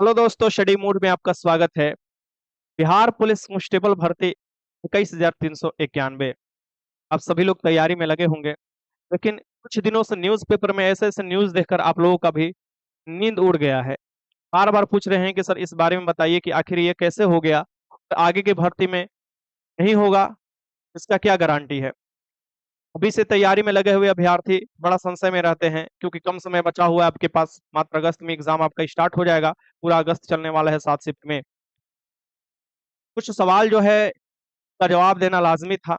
Hello दोस्तों, study mood में आपका स्वागत है। बिहार पुलिस कांस्टेबल भर्ती 21,391। आप सभी लोग तैयारी में लगे होंगे, लेकिन कुछ दिनों से न्यूज़पेपर में ऐसे ऐसे न्यूज़ देखकर आप लोगों का भी नींद उड़ गया है। बार बार पूछ रहे हैं कि सर इस बारे में बताइए कि आखिर ये कैसे हो गया, तो आगे की भर्ती में नहीं होगा, इसका क्या गारंटी है। अभी से तैयारी में लगे हुए अभ्यर्थी बड़ा संशय में रहते हैं, क्योंकि कम समय बचा हुआ है आपके पास। मात्र अगस्त में एग्जाम आपका स्टार्ट हो जाएगा। पूरा अगस्त चलने वाला है 7 शिफ्ट में। कुछ सवाल जो है का जवाब देना लाजमी था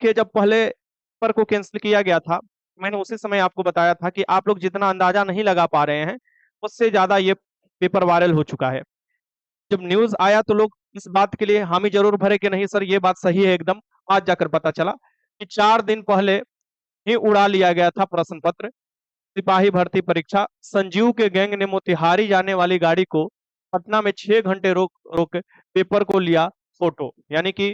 कि जब पहले पेपर को कैंसिल किया गया था, मैंने उसी समय आपको बताया था कि आप लोग जितना अंदाजा नहीं लगा पा रहे हैं, उससे ज्यादा ये पेपर वायरल हो चुका है। जब न्यूज आया तो लोग इस बात के लिए हामी जरूर भरे कि नहीं सर ये बात सही है एकदम। आज जाकर पता चला कि 4 दिन पहले ही उड़ा लिया गया था प्रश्न पत्र। सिपाही भर्ती परीक्षा, संजीव के गैंग ने मोतिहारी जाने वाली गाड़ी को पटना में 6 घंटे रोक रोक पेपर को लिया फोटो। यानी कि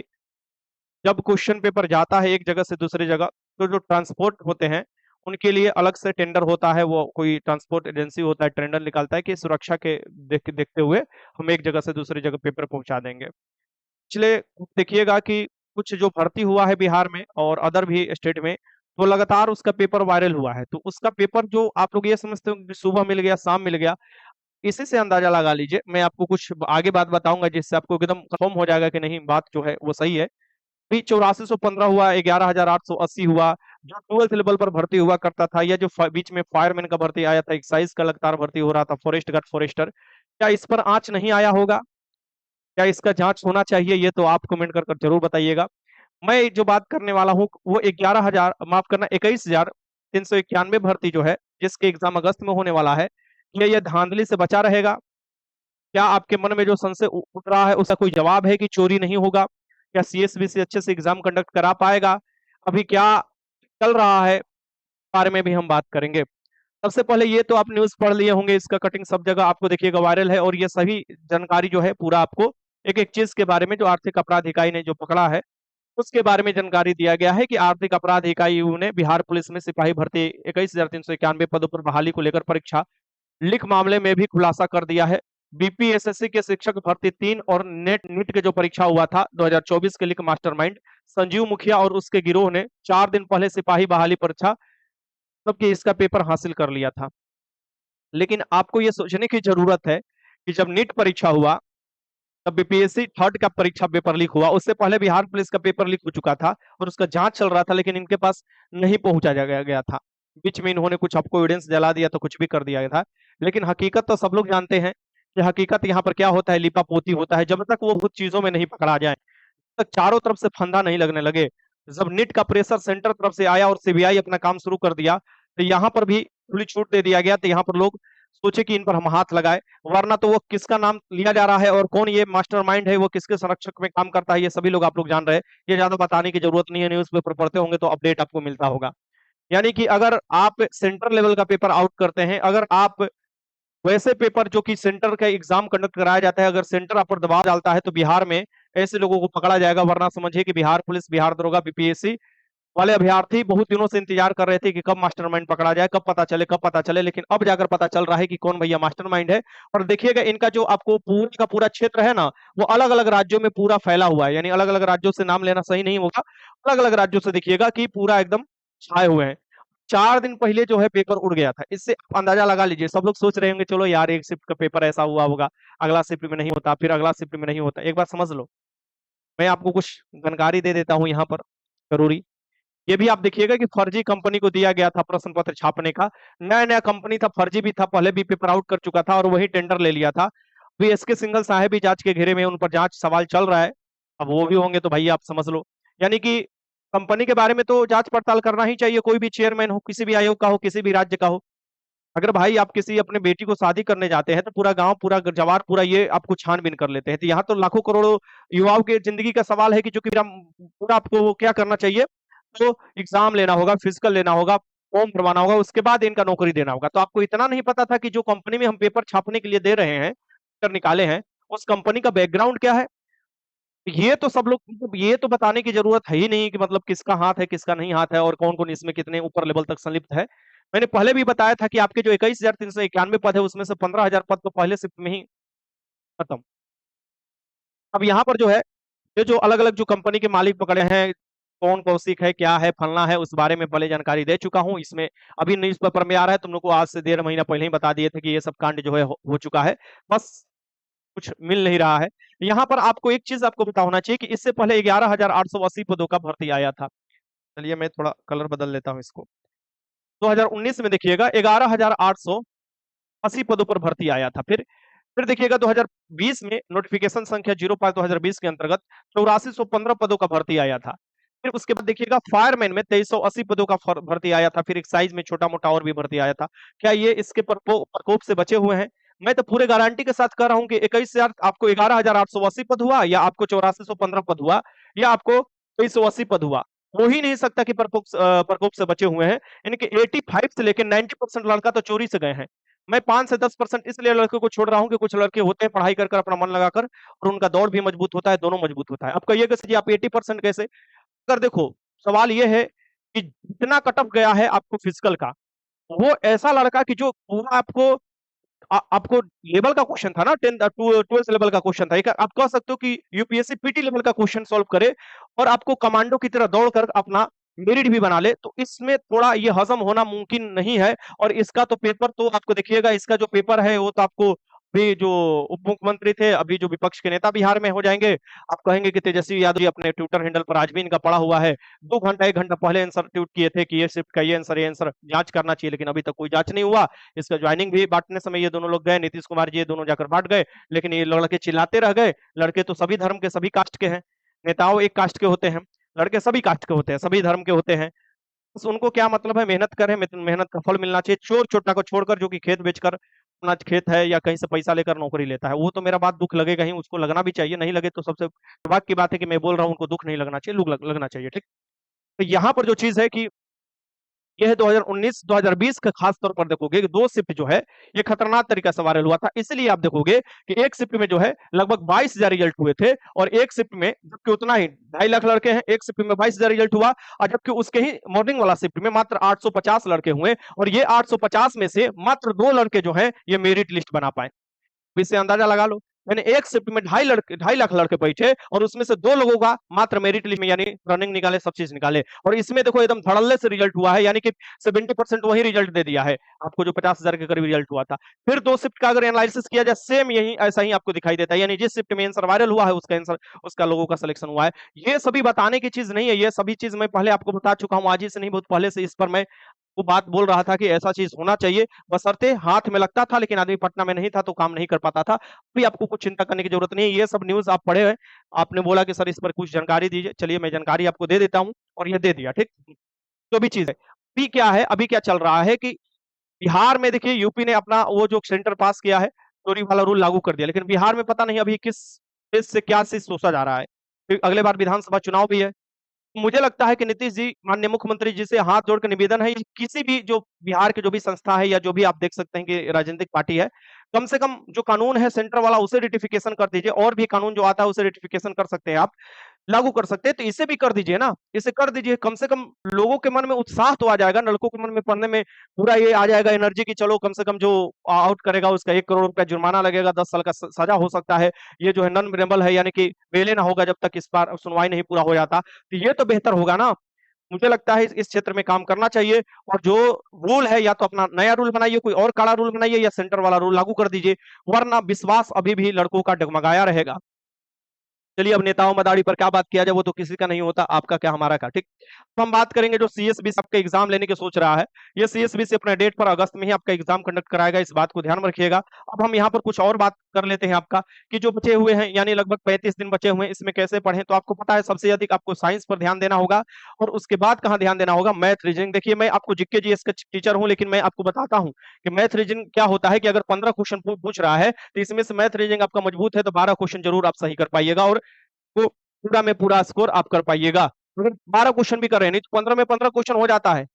जब क्वेश्चन पेपर जाता है एक जगह से दूसरी जगह, तो जो ट्रांसपोर्ट होते हैं उनके लिए अलग से टेंडर होता है। वो कोई ट्रांसपोर्ट एजेंसी होता है, टेंडर निकालता है कि सुरक्षा के देखते हुए हम एक जगह से दूसरी जगह पेपर पहुंचा देंगे। पिछले देखिएगा कि कुछ जो भर्ती हुआ है बिहार में और अदर भी स्टेट में, तो लगातार उसका पेपर वायरल हुआ है। तो उसका पेपर जो आप लोग ये समझते हो कि सुबह मिल गया शाम मिल गया, इसी से अंदाजा लगा लीजिए। मैं आपको कुछ आगे बात बताऊंगा जिससे आपको एकदम कंफर्म हो जाएगा कि नहीं बात जो है वो सही है। भी 8415 हुआ, 11,880 हुआ, जो ट्वेल्थ लेवल पर भर्ती हुआ करता था, या जो बीच में फायरमैन का भर्ती आया था, एक्साइज का लगातार भर्ती हो रहा था, फॉरेस्ट गार्ड फॉरेस्टर, क्या इस पर आंच नहीं आया होगा? क्या इसका जांच होना चाहिए? ये तो आप कमेंट कर कर जरूर बताइएगा। मैं जो बात करने वाला हूँ वो 11,000, माफ करना, 21,391 भर्ती जो है, जिसके एग्जाम अगस्त में होने वाला है, क्या यह धांधली से बचा रहेगा? क्या आपके मन में जो संशय उठ रहा है उसका कोई जवाब है कि चोरी नहीं होगा? क्या सीएसबीसी अच्छे से एग्जाम कंडक्ट करा पाएगा? अभी क्या चल रहा है, बारे में भी हम बात करेंगे। सबसे पहले ये तो आप न्यूज पढ़ लिए होंगे, इसका कटिंग सब जगह आपको देखिएगा वायरल है, और ये सभी जानकारी जो है पूरा आपको एक एक चीज के बारे में जो आर्थिक अपराध इकाई ने जो पकड़ा है उसके बारे में जानकारी दिया गया है कि आर्थिक अपराध इकाई ने बिहार पुलिस में सिपाही भर्ती 21,391 पदों पर बहाली को लेकर परीक्षा लीक मामले में भी खुलासा कर दिया है। बीपीएसएससी के शिक्षक भर्ती 3 और नेट नीट के जो परीक्षा हुआ था 2024 के लीक मास्टरमाइंड संजीव मुखिया और उसके गिरोह ने 4 दिन पहले सिपाही बहाली परीक्षा सबकी इसका पेपर हासिल कर लिया था। लेकिन आपको यह सोचने की जरूरत है कि जब नीट परीक्षा हुआ तब बीपीएससी थर्ड का परीक्षा पेपर लीक हुआ। उससे पहले बिहार पुलिस का पेपर लीक हो चुका था और उसका जांच चल रहा था, लेकिन इनके पास नहीं पहुंचा गया था। बीच में इन्होंने कुछ आपको एविडेंस जला दिया, तो कुछ भी कर दिया था। लेकिन हकीकत तो सब लोग जानते हैं कि हकीकत यहाँ पर क्या होता है, लिपा पोती होता है। जब तक वो खुद चीजों में नहीं पकड़ा जाए, तक चारों तरफ से फंदा नहीं लगने लगे। जब नीट का प्रेशर सेंटर तरफ से आया और सीबीआई अपना काम शुरू कर दिया, तो यहाँ पर भी खुली छूट दे दिया गया। तो यहाँ पर लोग सोचे कि इन पर हम हाथ लगाए, वरना तो वो किसका नाम लिया जा रहा है और कौन ये मास्टरमाइंड है, वो किसके संरक्षक में काम करता है, ये सभी लोग आप लोग जान रहे हैं। ये ज्यादा बताने की जरूरत नहीं है, न्यूज पेपर पढ़ते होंगे तो अपडेट आपको मिलता होगा। यानी कि अगर आप सेंटर लेवल का पेपर आउट करते हैं, अगर आप वैसे पेपर जो कि सेंटर का एग्जाम कंडक्ट कराया जाता है, अगर सेंटर आप पर दबाव डालता है, तो बिहार में ऐसे लोगों को पकड़ा जाएगा। वरना समझिए कि बिहार पुलिस, बिहार दरोगा, बीपीएससी वाले अभ्यर्थी बहुत दिनों से इंतजार कर रहे थे कि कब मास्टरमाइंड पकड़ा जाए, कब पता चले, कब पता चले। लेकिन अब जाकर पता चल रहा है कि कौन भैया मास्टरमाइंड है। और देखिएगा इनका जो आपको पूरा का पूरा क्षेत्र है ना, वो अलग अलग राज्यों में पूरा फैला हुआ है। यानी अलग अलग राज्यों से नाम लेना सही नहीं होगा, अलग अलग राज्यों से देखिएगा कि पूरा एकदम छाए हुए हैं। 4 दिन पहले जो है पेपर उड़ गया था, इससे आप अंदाजा लगा लीजिए। सब लोग सोच रहे होंगे चलो यार एक शिफ्ट का पेपर ऐसा हुआ होगा, अगला शिफ्ट में नहीं होता, फिर अगला शिफ्ट में नहीं होता। एक बार समझ लो, मैं आपको कुछ जानकारी दे देता हूँ यहाँ पर जरूरी। ये भी आप देखिएगा कि फर्जी कंपनी को दिया गया था प्रश्न पत्र छापने का। नया नया कंपनी था, फर्जी भी था, पहले भी पेपर आउट कर चुका था और वही टेंडर ले लिया था। अभी एसके सिंघल साहब भी जांच के घेरे में, उन पर जांच सवाल चल रहा है। अब वो भी होंगे तो भैया आप समझ लो। यानी कि कंपनी के बारे में तो जांच पड़ताल करना ही चाहिए, कोई भी चेयरमैन हो, किसी भी आयोग का हो, किसी भी राज्य का हो। अगर भाई आप किसी अपने बेटी को शादी करने जाते हैं, तो पूरा गांव, पूरा जवार, पूरा ये आपको छानबीन कर लेते हैं। तो यहाँ तो लाखों करोड़ों युवाओं की जिंदगी का सवाल है कि जो कि पूरा आपको क्या करना चाहिए, तो एग्जाम लेना होगा, फिजिकल लेना होगा, फॉर्म भरवाना होगा, उसके बाद इनका नौकरी देना होगा। तो आपको इतना नहीं पता था कि जो कंपनी में हम पेपर छापने के लिए दे रहे हैं, पेपर निकाले हैं, उस कंपनी का बैकग्राउंड क्या है। ये तो सब लोग, मतलब ये तो बताने की जरूरत है ही नहीं कि मतलब किसका हाथ है किसका नहीं हाथ है और कौन कौन इसमें कितने ऊपर लेवल तक संलिप्त है। मैंने पहले भी बताया था कि आपके जो 21,391 पद है उसमें से 15,000 पद तो पहले शिफ्ट में ही खत्म। अब यहाँ पर जो है, ये जो अलग-अलग जो कंपनी के मालिक पकड़े हैं, कौन कौशिक है, क्या है, फलना है, उस बारे में पहले जानकारी दे चुका हूँ। इसमें अभी न्यूज़पेपर में आ रहा है, तुम लोग को आज से डेढ़ महीना पहले ही बता दिए थे कि ये सब कांड जो है हो चुका है। बस कुछ मिल नहीं रहा है। यहाँ पर आपको एक चीज़ आपको पता होना चाहिए कि इससे पहले 11,880 पदों का भर्ती आया था। चलिए मैं थोड़ा कलर बदल लेता हूँ इसको। 2019 में देखिएगा 11,880 पदों पर भर्ती आया था। फिर देखिएगा 2020 में नोटिफिकेशन संख्या 05/2020 के अंतर्गत 8415 पदों का भर्ती आया था। फिर उसके बाद देखिएगा फायरमैन में 2380 पदों का भर्ती आया था। फिर एक्साइज में छोटा-मोटा और भी भर्ती आया था। क्या ये इसके प्रकोप से बचे हुए हैं? मैं तो पूरे गारंटी के साथ कह रहा हूँ कि 21,000 आपको 11,880 पद हुआ या आपको 8415 पद हुआ या आपको 2380 पद हुआ। हो ही नहीं सकता कि प्रकोप से बचे हुए हैं। यानी कि 85 से लेके 90% लड़का तो चोरी से गए हैं। मैं 5 से 10% इसलिए लड़कों को छोड़ रहा हूँ कि कुछ लड़के होते हैं पढ़ाई कर कर अपना मन लगाकर और उनका दौड़ भी मजबूत होता है, दोनों मजबूत होता है। अब कहिएगा सर जी आप 80% कैसे? अगर देखो सवाल ये है कि जितना कट ऑफ गया है आपको फिजिकल का, वो ऐसा लड़का कि जो पूरा आपको लेवल का क्वेश्चन था ना 12th लेवल का क्वेश्चन था। एक आप कह सकते हो कि यूपीएससी पीटी लेवल का क्वेश्चन सॉल्व करे और आपको कमांडो की तरह दौड़ कर अपना मेरिट भी बना ले, तो इसमें थोड़ा ये हज़म होना मुमकिन नहीं है और इसका तो पेपर तो आपको देखिएगा इसका जो पेपर है वो तो आपको अभी जो उप मुख्यमंत्री थे, अभी जो विपक्ष के नेता बिहार में हो जाएँगे, आप कहेंगे कि तेजस्वी यादव जी अपने ट्विटर हैंडल पर आज भी इनका पड़ा हुआ है। 2 घंटा 1 घंटा पहले आंसर ट्वीट किए थे कि ये शिफ्ट का ये आंसर जाँच करना चाहिए, लेकिन अभी तक कोई जाँच नहीं हुआ। इसका ज्वाइनिंग भी बाँटने समय ये दोनों लोग गए, नीतीश कुमार जी ये दोनों जाकर बाँट गए, लेकिन ये लड़के चिल्लाते रह गए। लड़के तो सभी धर्म के, सभी कास्ट के हैं। नेताओं एक कास्ट के होते हैं, लड़के सभी कास्ट के होते हैं, सभी धर्म के होते हैं। बस उनको क्या मतलब है मेहनत करें, मेहनत का फल मिलना चाहिए। चोर-चोट्टा को छोड़कर जो कि खेत बेचकर अपना खेत है या कहीं से पैसा लेकर नौकरी लेता है, वो तो मेरा बात दुःख लगेगा ही, उसको लगना भी चाहिए, नहीं लगे तो सबसे सौभाग्य की बात है कि मैं बोल रहा हूँ उनको दुःख नहीं लगना चाहिए, लगना चाहिए, ठीक? तो यहाँ पर जो चीज़ है कि ये है 2019-2020 का खास तौर पर देखोगे कि 2 शिफ्ट जो है, ये खतरनाक तरीका से वायरल हुआ था। इसलिए आप देखोगे कि एक शिफ्ट में जो है लगभग 22,000 रिजल्ट हुए थे और एक शिफ्ट में जबकि उतना ही 2.5 लाख लड़के हैं, एक शिफ्ट में 22,000 रिजल्ट हुआ और जबकि उसके ही मॉर्निंग वाला शिफ्ट में मात्र 850 लड़के हुए और ये 850 में से मात्र 2 लड़के जो हैं, ये मेरिट लिस्ट बना पाए। इससे अंदाजा लगा लो। यानी एक शिफ्ट में 2.5 लाख लड़के बैठे और उसमें से 2 लोगों का मात्र मेरिट लिस्ट में यानी रनिंग निकाले, सब चीज़ निकाले और इसमें देखो एकदम धड़ल्ले से रिजल्ट हुआ है यानी कि 70% वही रिजल्ट दे दिया है, आपको जो 50,000 के करीब रिजल्ट हुआ था। फिर 2 शिफ्ट का अगर एनालिसिस किया जाए सेम यही ऐसा ही आपको दिखाई देता है, यानी जिस शिफ्ट में आंसर वायरल हुआ है उसका आंसर उसका लोगों का सिलेक्शन हुआ है। ये सभी बताने की चीज़ नहीं है, ये सभी चीज़ मैं पहले आपको बता चुका हूँ, आज ही से नहीं बहुत पहले से इस पर मैं वो बात बोल रहा था कि ऐसा चीज़ होना चाहिए, बशर्ते हाथ में लगता था लेकिन आदमी पटना में नहीं था तो काम नहीं कर पाता था। अभी आपको कुछ चिंता करने की ज़रूरत नहीं है, ये सब न्यूज़ आप पढ़े हैं, आपने बोला कि सर इस पर कुछ जानकारी दीजिए, चलिए मैं जानकारी आपको दे देता हूँ और ये दे दिया, ठीक? जो भी चीज़ है। अभी क्या है, अभी क्या चल रहा है कि बिहार में देखिए यूपी ने अपना वो जो सेंटर पास किया है, चोरी वाला रूल लागू कर दिया, लेकिन बिहार में पता नहीं अभी किस चीज़ से क्या चीज़ सोचा जा रहा है। फिर अगले बार विधानसभा चुनाव भी है। मुझे लगता है कि नीतीश जी, माननीय मुख्यमंत्री जी से हाथ जोड़ के निवेदन है, किसी भी जो बिहार की जो भी संस्था है या जो भी आप देख सकते हैं कि राजनीतिक पार्टी है, कम से कम जो कानून है सेंटर वाला उसे रेटिफिकेशन कर दीजिए और भी कानून जो आता है उसे रेटिफिकेशन कर सकते हैं आप। लागू कर सकते हैं, तो इसे भी कर दीजिए ना, इसे कर दीजिए, कम से कम लोगों के मन में उत्साह तो आ जाएगा, लड़कों के मन में पढ़ने में पूरा ये आ जाएगा एनर्जी कि चलो कम से कम जो आउट करेगा उसका 1 करोड़ रुपया जुर्माना लगेगा, 10 साल का सज़ा हो सकता है। ये जो है नॉन पेनेबल है यानी कि बेले ना होगा जब तक इस बार सुनवाई नहीं पूरा हो जाता, तो ये तो बेहतर होगा ना। मुझे लगता है इस क्षेत्र में काम करना चाहिए और जो रूल है या तो अपना नया रूल बनाइए, कोई और कड़ा रूल बनाइए या सेंटर वाला रूल लागू कर दीजिए, वरना विश्वास अभी भी लड़कों का डगमगाया रहेगा। चलिए अब नेताओं मदारी पर क्या बात किया जाए, वो तो किसी का नहीं होता, आपका क्या हमारा क्या, ठीक? तो हम बात करेंगे जो सीएसबी आपका एग्जाम लेने की सोच रहा है, ये सीएसबी अपने डेट पर अगस्त में ही आपका एग्जाम कंडक्ट कराएगा, इस बात को ध्यान में रखिएगा। अब हम यहाँ पर कुछ और बात कर लेते हैं आपका कि जो बचे हुए हैं यानी लगभग 35 दिन बचे हुए हैं, इसमें कैसे पढ़ें? तो आपको पता है सबसे अधिक आपको साइंस पर ध्यान देना होगा और उसके बाद कहाँ ध्यान देना होगा? Math, reasoning. देखिए मैं आपको जीके जीएस का टीचर हूँ, लेकिन मैं आपको बताता हूँ कि मैथ रीजनिंग क्या होता है कि अगर 15 क्वेश्चन पूछ रहा है, तो इसमें से मैथ रीजनिंग आपका मजबूत है तो 12 क्वेश्चन जरूर आप सही कर पाइएगा और वो पूरा में पूरा स्कोर आप कर पाइएगा। अगर 12 क्वेश्चन भी कर रहे हैं, नहीं तो 15 में 15 क्वेश्चन हो जाता है।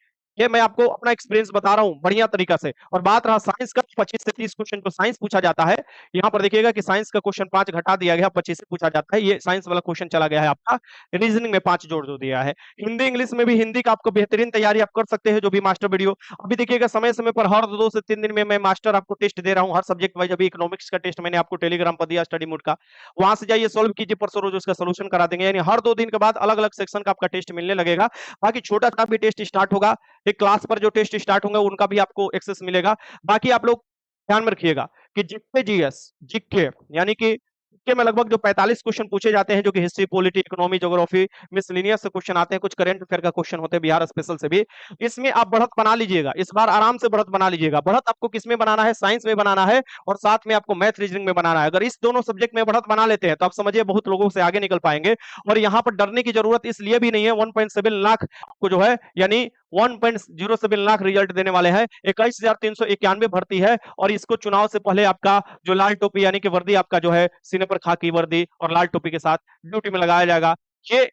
ये मैं आपको अपना एक्सपीरियंस बता रहा हूँ बढ़िया तरीका से। और बात रहा साइंस का, 25 से 30 क्वेश्चन तो साइंस पूछा जाता है। यहाँ पर देखिएगा कि साइंस का क्वेश्चन 5 घटा दिया गया, 25 से पूछा जाता है। ये साइंस वाला क्वेश्चन चला गया है आपका। रीजनिंग में 5 जोड़ दो दिया है। हिंदी इंग्लिश में भी हिंदी का आपको बेहतरीन तैयारी आप कर सकते हैं, जो भी मास्टर वीडियो अभी देखिएगा समय समय पर हर 2 से 3 दिन में मैं मास्टर आपको टेस्ट दे रहा हूँ हर सब्जेक्ट वाइज। अभी इकोनॉमिक्स का टेस्ट मैंने आपको टेलीग्राम पर दिया स्टडी मोड का, वहां से जाइए सॉल्व कीजिए, परसों रोज उसका सोल्यूशन करा देंगे। यानी हर 2 दिन के बाद अलग अलग सेक्शन का आपका टेस्ट मिलने लगेगा। बाकी छोटा सा भी टेस्ट स्टार्ट होगा, एक क्लास पर जो टेस्ट स्टार्ट होंगे उनका भी आपको एक्सेस मिलेगा। बाकी आप लोग ध्यान में रखिएगा कि जीके जीएस जीके यानी कि जीके में लगभग जो 45 क्वेश्चन पूछे जाते हैं, जो कि history polity economy geography miscellaneous से क्वेश्चन आते हैं, कुछ करंट अफेयर का क्वेश्चन होते हैं बिहार स्पेशल से भी। इसमें आप बढ़त बना लीजिएगा, इस बार आराम से बढ़त बना लीजिएगा। बढ़त आपको किस में बनाना है? साइंस में बनाना है, और साथ में आपको मैथ रीजनिंग में बनाना है। अगर इस दोनों सब्जेक्ट में बढ़त बना लेते हैं तो आप समझिए बहुत लोगों से आगे निकल पाएंगे। और यहाँ पर डरने की जरूरत इसलिए भी नहीं है, 1.7 लाख आपको जो है यानी 1.07 लाख रिजल्ट देने वाले हैं। 21,391 भर्ती है, और इसको चुनाव से पहले आपका जो लाल टोपी यानी कि वर्दी आपका जो है सीने पर खाकी वर्दी और लाल टोपी के साथ ड्यूटी में लगाया जाएगा। ये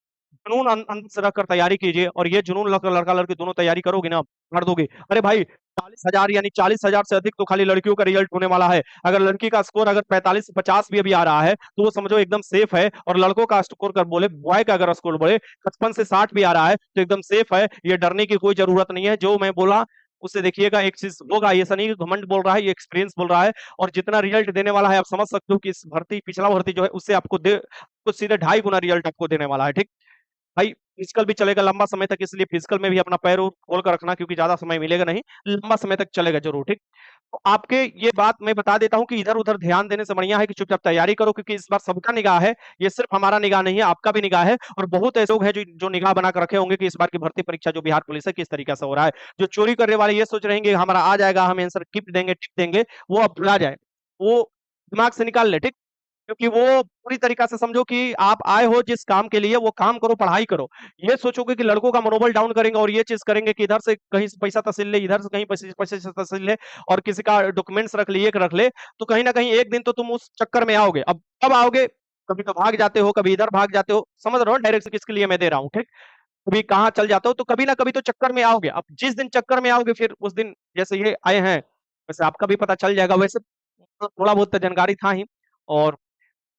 जुनून अंदर से रखकर तैयारी कीजिए, और ये जुनून लड़का लड़की दोनों तैयारी करोगे ना, भर दोगे। अरे भाई 40,000 यानी 40,000 से अधिक तो खाली लड़कियों का रिजल्ट होने वाला है। अगर लड़की का स्कोर अगर 45 से 50 भी अभी आ रहा है तो वो समझो एकदम सेफ है। और लड़कों का स्कोर कर बोले, बॉय का अगर स्कोर बोले 55 से 60 भी आ रहा है तो एकदम सेफ है। ये डरने की कोई जरूरत नहीं है। जो मैं बोला उससे देखिएगा एक चीज होगा, ऐसा नहीं कि घमंड बोल रहा है, ये एक्सपीरियंस बोल रहा है। और जितना रिजल्ट देने वाला है आप समझ सकते हो कि इस भर्ती पिछला भर्ती जो है उससे आपको कुछ सीधे 2.5 गुना रिजल्ट आपको देने वाला है। ठीक भाई, फिजिकल भी चलेगा लंबा समय तक, इसलिए फिजिकल में भी अपना पैर खोल कर रखना, क्योंकि ज्यादा समय मिलेगा नहीं, लंबा समय तक चलेगा जरूर। ठीक, तो आपके ये बात मैं बता देता हूं कि इधर उधर ध्यान देने से बढ़िया है कि चुपचाप तैयारी करो, क्योंकि इस बार सबका निगाह है। ये सिर्फ हमारा निगाह नहीं है, आपका भी निगाह है। और बहुत ऐसे लोग हैं जो निगाह बनाकर रखे होंगे कि इस बार की भर्ती परीक्षा जो बिहार पुलिस है किस तरीके से हो रहा है। जो चोरी करने वाले ये सोच रहे हैं कि हमारा आ जाएगा, हम आंसर टिप देंगे टिप देंगे, वो अब भुला जाए, वो दिमाग से निकाल ले। ठीक, क्योंकि वो पूरी तरीका से समझो कि आप आए हो जिस काम के लिए वो काम करो, पढ़ाई करो। ये सोचोगे कि लड़कों का मनोबल डाउन करेंगे और ये चीज करेंगे कि इधर से कहीं से पैसा तहसील ले, इधर से कहीं पैसे से तहसील ले, और किसी का डॉक्यूमेंट्स रख ले, एक रख ले, तो कहीं ना कहीं एक दिन तो तुम उस चक्कर में आओगे। अब कब आओगे? कभी तो भाग जाते हो, कभी इधर भाग जाते हो, समझ रहे हो डायरेक्ट किसके लिए मैं दे रहा हूँ। ठीक, कभी कहाँ चल जाते हो, तो कभी ना कभी तो चक्कर में आओगे। अब जिस दिन चक्कर में आओगे फिर उस दिन जैसे ये आए हैं वैसे आपका भी पता चल जाएगा। वैसे तो थोड़ा बहुत तो जानकारी था ही, और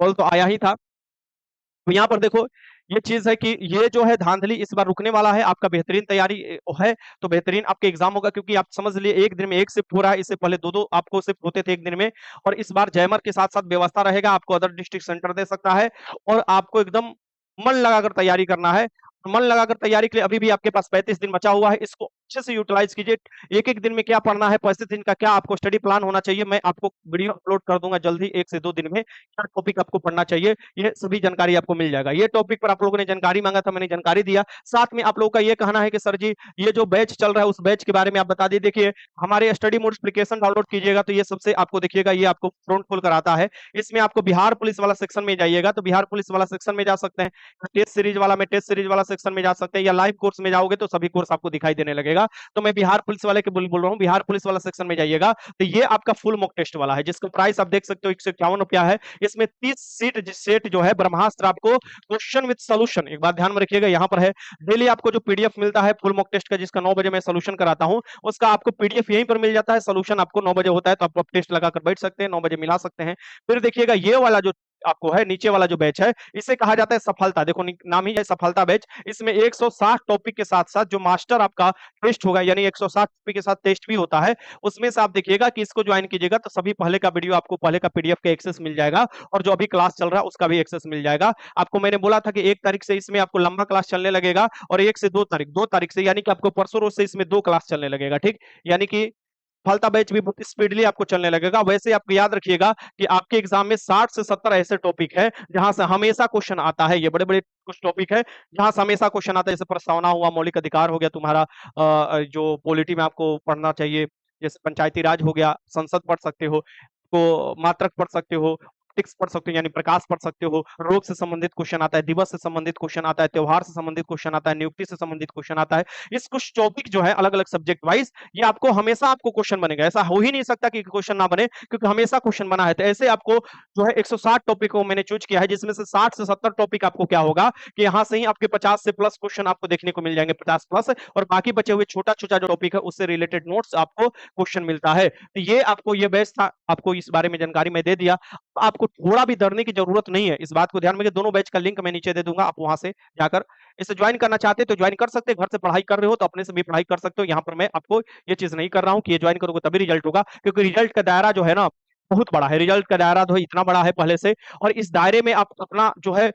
कॉल तो आया ही था। तो यहाँ पर देखो ये चीज है कि ये जो है धांधली इस बार रुकने वाला है। आपका बेहतरीन तैयारी है तो बेहतरीन आपके एग्जाम होगा, क्योंकि आप समझ लिए एक दिन में एक शिफ्ट हो रहा है, इससे पहले दो दो आपको शिफ्ट होते थे एक दिन में। और इस बार जयमर के साथ साथ व्यवस्था रहेगा, आपको अदर डिस्ट्रिक्ट सेंटर दे सकता है। और आपको एकदम मन लगाकर तैयारी करना है। मन लगाकर तैयारी के लिए अभी भी आपके पास 35 दिन बचा हुआ है, इसको अच्छे से यूटिलाइज कीजिए। एक एक दिन में क्या पढ़ना है, 35 दिन का क्या आपको स्टडी प्लान होना चाहिए, मैं आपको वीडियो अपलोड कर दूंगा जल्दी 1 से 2 दिन में। क्या टॉपिक आपको पढ़ना चाहिए, ये सभी जानकारी आपको मिल जाएगा। ये टॉपिक पर आप लोगों ने जानकारी मांगा था, मैंने जानकारी दिया। साथ में आप लोगों का ये कहना है कि सर जी ये जो बैच चल रहा है उस बैच के बारे में आप बता दी। देखिए हमारे स्टडी मोड एप्लीकेशन डाउनलोड कीजिएगा तो ये सबसे आपको देखिएगा, ये आपको फ्रंट खोल कर आता है। इसमें आपको बिहार पुलिस वाला सेक्शन में जाइएगा तो बिहार पुलिस वाला सेक्शन में जा सकते हैं, टेस्ट सीरीज वाला में टेस्ट सीरीज वाला सेक्शन में जा सकते हैं, या लाइव कोर्स में जाओगे तो सभी कोर्स आपको दिखाई देने लगेगा। तो मैं बिहार पुलिस वाले के बोल रहा हूँ, बिहार पुलिस वाला सेक्शन में जाइएगा तो ये आपका फुल मॉक टेस्ट वाला है, जिसका प्राइस आप देख सकते हो 151 रुपया है। इसमें 30 सेट जो है ब्रह्मास्त्र आपको क्वेश्चन विद सोल्यूशन, एक बात ध्यान में रखिएगा यहाँ पर है। डेली आपको जो पीडीएफ मिलता है फुल मॉक टेस्ट का, जिसका 9 बजे मैं सोल्यूशन कराता हूँ, उसका आपको पीडीएफ यहीं पर मिल जाता है। सोल्यूशन आपको 9 बजे होता है, तो आप टेस्ट लगाकर बैठ सकते हैं, 9 बजे मिला सकते हैं। फिर देखिएगा ये वाला जो आपको है नीचे वाला जो बैच है, इसे कहा जाता है सफलता। देखो नाम ही है सफलता बैच। इसमें 160 टॉपिक के साथ साथ जो मास्टर आपका टेस्ट होगा, यानी 160 टॉपिक के साथ टेस्ट भी होता है, उसमें से आप देखिएगा कि इसको ज्वाइन कीजिएगा तो सभी पहले का वीडियो आपको पहले का पीडीएफ का एक्सेस मिल जाएगा, और जो अभी क्लास चल रहा है उसका भी एक्सेस मिल जाएगा। आपको मैंने बोला था कि 1 तारीख से इसमें आपको लंबा क्लास चलने लगेगा, और 1 से 2 तारीख से यानी कि आपको परसों रोज से इसमें 2 क्लास चलने लगेगा। ठीक, यानी कि फलता बैच भी बहुत स्पीडली आपको चलने लगेगा। वैसे आपको याद रखिएगा कि आपके एग्जाम में 60 से 70 ऐसे टॉपिक है जहां से हमेशा क्वेश्चन आता है। ये बड़े बड़े कुछ टॉपिक है जहां से हमेशा क्वेश्चन आता है, जैसे प्रस्तावना हुआ, मौलिक अधिकार हो गया तुम्हारा, जो पॉलिटी में आपको पढ़ना चाहिए, जैसे पंचायती राज हो गया, संसद पढ़ सकते हो, को मात्रक पढ़ सकते हो, ऑप्टिक्स पढ़ सकते हो यानी प्रकाश पढ़ सकते हो, रोग से संबंधित क्वेश्चन आता है, दिवस से संबंधित क्वेश्चन आता है, त्योहार से संबंधित क्वेश्चन आता है, नियुक्ति से संबंधित क्वेश्चन आता है। इस कुछ टॉपिक जो है अलग-अलग सब्जेक्ट वाइज ये आपको हमेशा आपको क्वेश्चन बनेगा। ऐसा हो ही नहीं सकता कि क्वेश्चन ना बने क्योंकि हमेशा क्वेश्चन बना है। तो ऐसे आपको जो है 160 टॉपिक को मैंने चूज़ किया है जिसमें से 60 से 70 टॉपिक आपको क्या होगा कि यहाँ से ही आपके 50 से प्लस क्वेश्चन आपको देखने को मिल जाएंगे, 50 प्लस, और बाकी बचे हुए छोटा-छोटा जो टॉपिक है उससे रिलेटेड नोट्स आपको क्वेश्चन मिलता है। तो ये आपको ये बेस्ट था, आपको इस बारे में जानकारी मैं दे दिया। आपको थोड़ा भी डरने की जरूरत नहीं है। इस बात को ध्यान में रखिए, दोनों बैच का लिंक मैं नीचे दे दूंगा, आप वहां से जाकर इसे ज्वाइन करना चाहते हैं तो ज्वाइन कर सकते हैं। घर से पढ़ाई कर रहे हो तो अपने से भी पढ़ाई कर सकते हो। यहाँ पर मैं आपको ये चीज नहीं कर रहा हूँ कि ये ज्वाइन करोगे तभी रिजल्ट होगा, क्योंकि रिजल्ट का दायरा जो है ना बहुत बड़ा है। रिजल्ट का दायरा जो है इतना बड़ा है पहले से, और इस दायरे में आप अपना जो है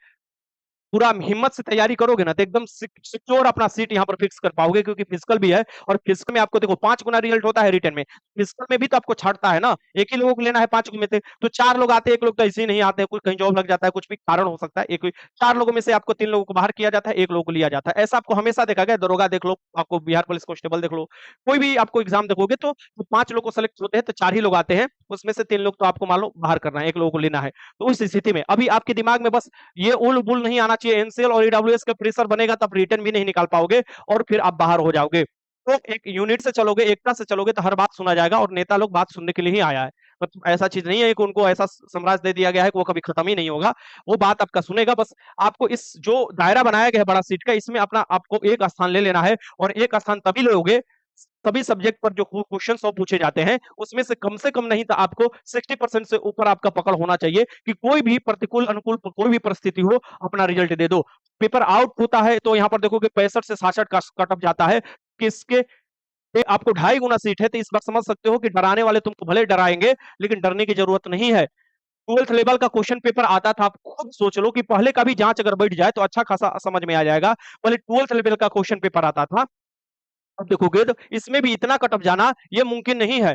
पूरा हिम्मत से तैयारी करोगे ना तो एकदम सिक्योर अपना सीट यहाँ पर फिक्स कर पाओगे, क्योंकि फिजिकल भी है। और फिजिकल में आपको देखो 5 गुना रिजल्ट होता है रिटर्न में, फिजिकल में भी तो आपको छाटता है ना। एक ही लोगों को लेना है 5 में से, तो 4 लोग आते हैं, एक लोग तो ऐसे ही नहीं आते हैं, कोई कहीं जॉब लग जाता है, कुछ भी कारण हो सकता है। एक 4 लोगों में से आपको 3 लोगों को बाहर किया जाता है, एक लोगों को लिया जाता है। ऐसा आपको हमेशा देखा गया, दरोगा देख लो, आपको बिहार पुलिस कांस्टेबल देख लो, कोई भी आपको एग्जाम देखोगे तो 5 लोग को सेलेक्ट होते हैं तो 4 ही लोग आते हैं, उसमें से 3 लोग तो आपको मान लो बाहर करना है, एक लोगों को लेना है। तो उस स्थिति में अभी आपके दिमाग में बस ये उल बुल नहीं आना चाहिए, एनसीएल और ईडब्ल्यूएस का प्रेशर बनेगा तब रिटर्न भी नहीं निकाल पाओगे और फिर आप बाहर हो जाओगे। तो एक यूनिट से चलोगे, एकता से चलोगे तो हर बात सुना जाएगा, और नेता लोग बात सुनने के लिए ही आया है। मतलब ऐसा चीज नहीं है कि उनको ऐसा साम्राज्य दे दिया गया है कि वो कभी खत्म ही नहीं होगा। वो बात आपका सुनेगा। बस आपको इस जो दायरा बनाया गया है बड़ा सीट का, इसमें अपना आपको एक स्थान ले लेना है, और एक स्थान तभी लोगे सभी सब्जेक्ट पर जो क्वेश्चन सौ पूछे जाते हैं उसमें से कम नहीं तो आपको 60% से ऊपर आपका पकड़ होना चाहिए कि कोई भी प्रतिकूल अनुकूल कोई भी परिस्थिति हो अपना रिजल्ट दे दो। पेपर आउट होता है तो यहाँ पर देखोगे 65 से 66 का कट ऑफ जाता है, किसके आपको 2.5 गुना सीट है। तो इस बार समझ सकते हो कि डराने वाले तुमको भले डराएंगे लेकिन डरने की जरूरत नहीं है। 12th लेवल का क्वेश्चन पेपर आता था, आप खुद सोच लो कि पहले का भी जांच अगर बैठ जाए तो अच्छा खासा समझ में आ जाएगा। पहले 12th लेवल का क्वेश्चन पेपर आता था, अब देखोगे तो इसमें भी इतना कट ऑफ जाना ये मुमकिन नहीं है।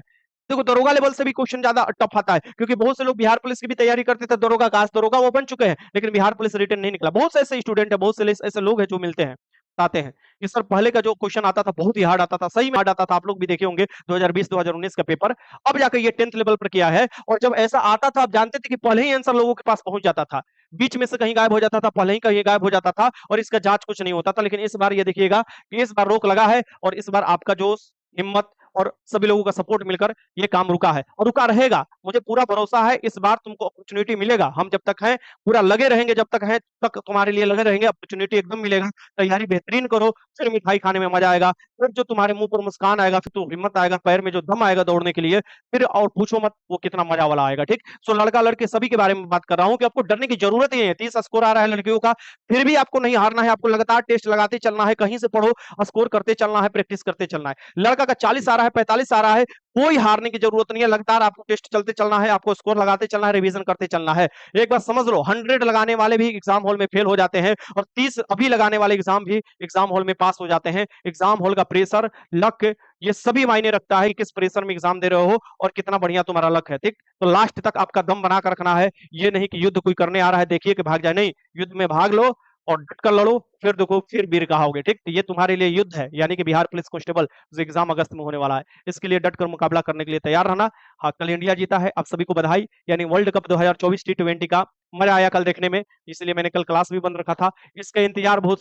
देखो दरोगा लेवल से भी क्वेश्चन ज्यादा टफ आता है, क्योंकि बहुत से लोग बिहार पुलिस की भी तैयारी करते थे, दरोगा का आज दरोगा वो बन चुके हैं लेकिन बिहार पुलिस रिटर्न नहीं निकला। बहुत से ऐसे स्टूडेंट है, बहुत से ऐसे लोग हैं जो मिलते हैं, आते हैं कि सर पहले का जो क्वेश्चन आता था बहुत ही हार्ड आता था, सही में हार्ड आता था। आप लोग भी देखे होंगे 2020-2019 का पेपर, अब जाकर ये 10th लेवल पर किया है। और जब ऐसा आता था आप जानते थे कि पहले ही आंसर लोगों के पास पहुंच जाता था, बीच में से कहीं गायब हो जाता था, पहले ही कहीं गायब हो जाता था और इसका जांच कुछ नहीं होता था। लेकिन इस बार ये देखिएगा कि इस बार रोक लगा है, और इस बार आपका जोश, हिम्मत और सभी लोगों का सपोर्ट मिलकर ये काम रुका है और रुका रहेगा। मुझे पूरा भरोसा है इस बार तुमको अपॉर्चुनिटी मिलेगा। हम जब तक हैं पूरा लगे रहेंगे, जब तक हैं तक तुम्हारे लिए लगे रहेंगे, अपॉर्चुनिटी एकदम मिलेगा। तैयारी बेहतरीन करो, फिर मिठाई खाने में मजा आएगा, फिर जो तुम्हारे मुंह पर मुस्कान आएगा, फिर तो हिम्मत आएगा, पैर में जो दम आएगा दौड़ने के लिए, फिर और पूछो मत वो कितना मजा वाला आएगा। ठीक, सो लड़का लड़के सभी के बारे में बात कर रहा हूँ कि आपको डरने की जरूरत ही नहीं है। 30 स्कोर आ रहा है लड़कियों का, फिर भी आपको नहीं हारना है, आपको लगातार टेस्ट लगाते चलना है, कहीं से पढ़ो, स्कोर करते चलना है, प्रैक्टिस करते चलना है। लड़का का 40 आ रहा है, 45 आ रहा है, कोई हारने की जरूरत नहीं है, लगातार आपको टेस्ट चलते चलना है, आपको स्कोर लगाते चलना है, रिवीजन करते चलना है। एक बार समझ लो 100 लगाने वाले भी एग्जाम हॉल में फेल हो जाते हैं, और 30 अभी लगाने वाले एग्जाम भी एग्जाम हॉल में पास हो जाते हैं। एग्जाम हॉल का प्रेशर, लक, ये सभी मायने रखता है कि किस प्रेशर में एग्जाम दे रहे हो और कितना बढ़िया तुम्हारा लक है। ठीक, तो लास्ट तक आपका दम बना कर रखना है। ये नहीं कि युद्ध कोई करने आ रहा है देखिए कि भाग जाए, नहीं, युद्ध में भाग लो और डटकर लड़ो, फिर देखो फिर वीर कहाओगे। ठीक, तो ये तुम्हारे लिए युद्ध है, यानी कि बिहार पुलिस कांस्टेबल जो एग्जाम अगस्त में होने वाला है, इसके लिए डटकर मुकाबला करने के लिए तैयार रहना। हाँ, कल इंडिया जीता है, आप सभी को बधाई। यानी वर्ल्ड कप 2024 T20 का मजा आया कल देखने में, इसलिए मैंने कल क्लास भी बंद रखा था। इसका इंतजार बहुत,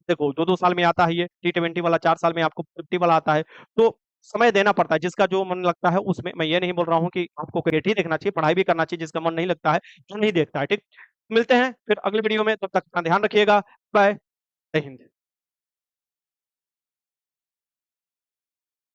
देखो 2-2 साल में आता है ये T20 वाला, 4 साल में आपको 50 वाला आता है, तो समय देना पड़ता है। जिसका जो मन लगता है उसमें, मैं ये नहीं बोल रहा हूँ कि आपको क्रिकेट ही देखना चाहिए, पढ़ाई भी करना चाहिए, जिसका मन नहीं लगता है जो नहीं देखता है। ठीक, मिलते हैं फिर अगले वीडियो में, तब तक अपना ध्यान रखिएगा। बाय, जय हिंद।